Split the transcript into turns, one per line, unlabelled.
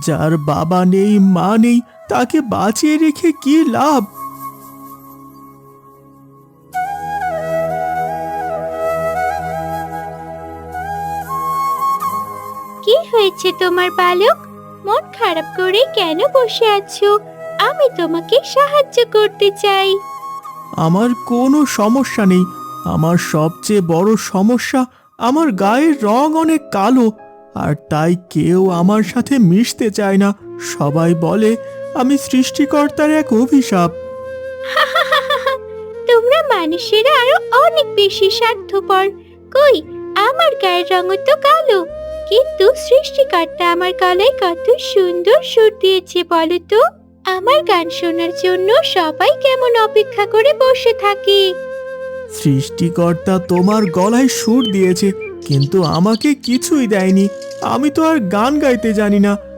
যার বাবা নেই মা নেই তাকে বাঁচিয়ে রেখে কি লাভ?
কি হয়েছে তোমার বালক? মন খারাপ করে কেন বসে আছো? আমি তোমাকে সাহায্য করতে চাই।
আমার কোনো সমস্যা নেই। আমার সবচেয়ে বড় সমস্যা, আমার গায়ের রং অনেক কালো, আর তাই কেউ আমার সাথে মিশতে চায় না। সবাই বলে আমি সৃষ্টিকর্তার এক অভিশাপ।
তোমরা মানুষেরা আরো অনেক বেশি স্বার্থপর। কই, আমার গায়ের রঙও তো কালো, কিন্তু সৃষ্টিকর্তা আমার গলায় কত সুন্দর সুর দিয়েছে বলো তো। আমার গান শোনার জন্য সবাই কেমন অপেক্ষা করে বসে থাকে।
সৃষ্টিকর্তা তোমার গলায় সুর দিয়েছে, কিন্তু আমাকে কিছুই দেয়নি। আমি তো আর গান গাইতে জানি না।